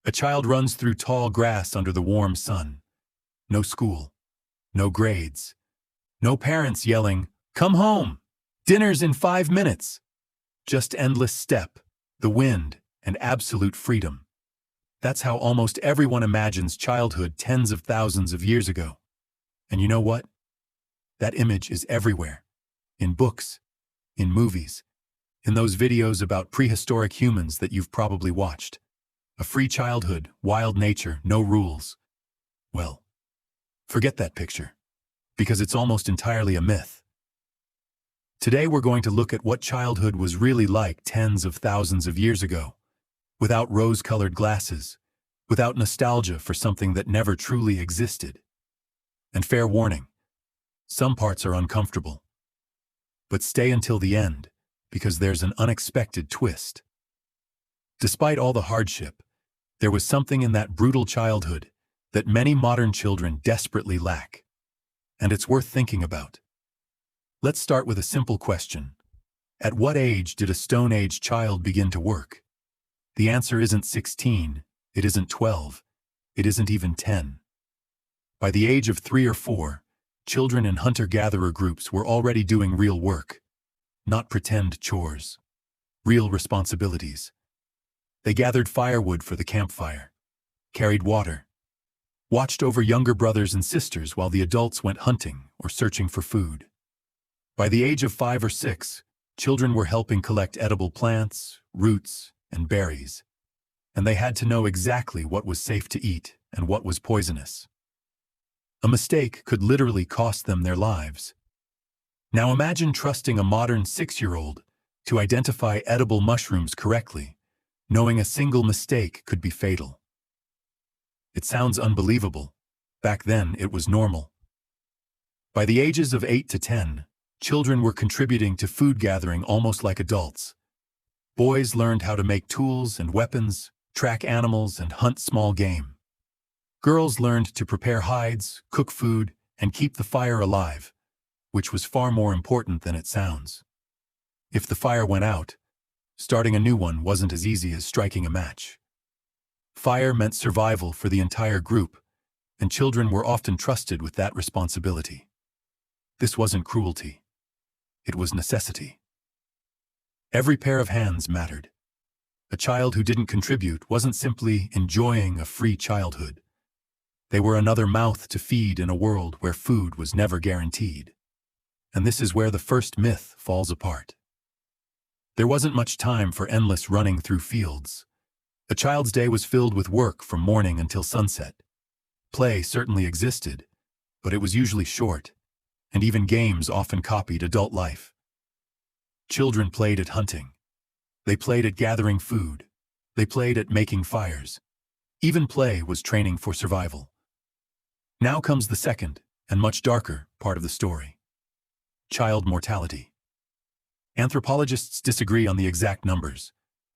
A child runs through tall grass under the warm sun. No school. No grades. No parents yelling, "Come home! Dinner's in 5 minutes!" Just endless step, the wind, and absolute freedom. That's how almost everyone imagines childhood tens of thousands of years ago. And you know what? That image is everywhere. In books, in movies, in those videos about prehistoric humans that you've probably watched. A free childhood, wild nature, no rules. Well, forget that picture, because it's almost entirely a myth. Today we're going to look at what childhood was really like tens of thousands of years ago, without rose-colored glasses, without nostalgia for something that never truly existed. And fair warning, some parts are uncomfortable. But stay until the end, because there's an unexpected twist. Despite all the hardship, there was something in that brutal childhood that many modern children desperately lack. And it's worth thinking about. Let's start with a simple question. At what age did a Stone Age child begin to work? The answer isn't 16, it isn't 12, it isn't even 10. By the age of 3 or 4, children in hunter-gatherer groups were already doing real work, not pretend chores, real responsibilities. They gathered firewood for the campfire, carried water, watched over younger brothers and sisters while the adults went hunting or searching for food. By the age of 5 or 6, children were helping collect edible plants, roots, and berries, and they had to know exactly what was safe to eat and what was poisonous. A mistake could literally cost them their lives. Now imagine trusting a modern 6-year-old to identify edible mushrooms correctly, knowing a single mistake could be fatal. It sounds unbelievable. Back then, it was normal. By the ages of 8 to 10, children were contributing to food gathering almost like adults. Boys learned how to make tools and weapons, track animals, and hunt small game. Girls learned to prepare hides, cook food, and keep the fire alive, which was far more important than it sounds. If the fire went out, starting a new one wasn't as easy as striking a match. Fire meant survival for the entire group, and children were often trusted with that responsibility. This wasn't cruelty. It was necessity. Every pair of hands mattered. A child who didn't contribute wasn't simply enjoying a free childhood. They were another mouth to feed in a world where food was never guaranteed. And this is where the first myth falls apart. There wasn't much time for endless running through fields. A child's day was filled with work from morning until sunset. Play certainly existed, but it was usually short, and even games often copied adult life. Children played at hunting. They played at gathering food. They played at making fires. Even play was training for survival. Now comes the second, and much darker, part of the story. Child mortality. Anthropologists disagree on the exact numbers,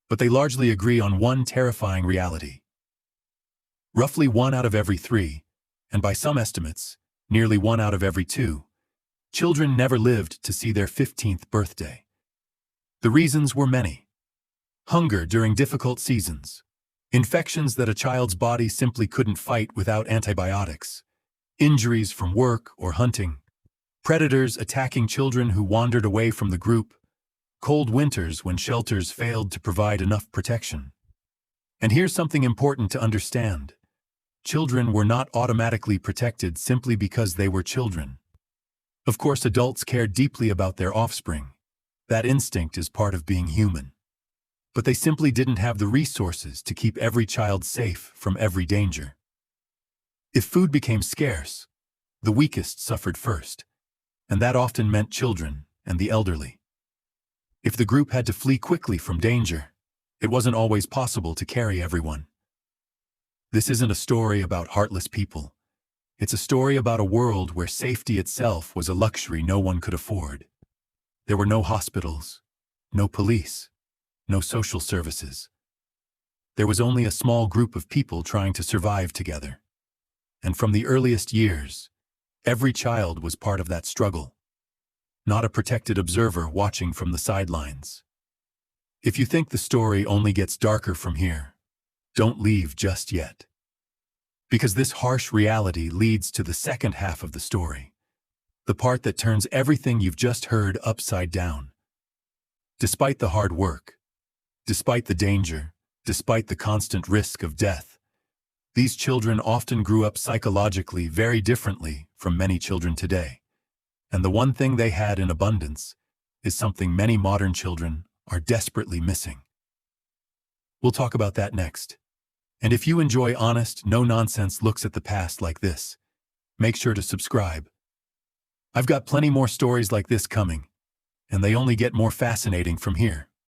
but they largely agree on one terrifying reality. Roughly 1 out of every 3, and by some estimates, nearly 1 out of every 2, children never lived to see their 15th birthday. The reasons were many. Hunger during difficult seasons, infections that a child's body simply couldn't fight without antibiotics, injuries from work or hunting, predators attacking children who wandered away from the group, cold winters when shelters failed to provide enough protection. And here's something important to understand. Children were not automatically protected simply because they were children. Of course, adults cared deeply about their offspring. That instinct is part of being human. But they simply didn't have the resources to keep every child safe from every danger. If food became scarce, the weakest suffered first, and that often meant children and the elderly. If the group had to flee quickly from danger, it wasn't always possible to carry everyone. This isn't a story about heartless people. It's a story about a world where safety itself was a luxury no one could afford. There were no hospitals, no police, no social services. There was only a small group of people trying to survive together. And from the earliest years, every child was part of that struggle, not a protected observer watching from the sidelines. If you think the story only gets darker from here, Don't leave just yet. Because this harsh reality leads to the second half of the story, the part that turns everything you've just heard upside down. Despite the hard work, despite the danger, despite the constant risk of death, these children often grew up psychologically very differently from many children today. And the one thing they had in abundance is something many modern children are desperately missing. We'll talk about that next. And if you enjoy honest, no-nonsense looks at the past like this, make sure to subscribe. I've got plenty more stories like this coming, and they only get more fascinating from here.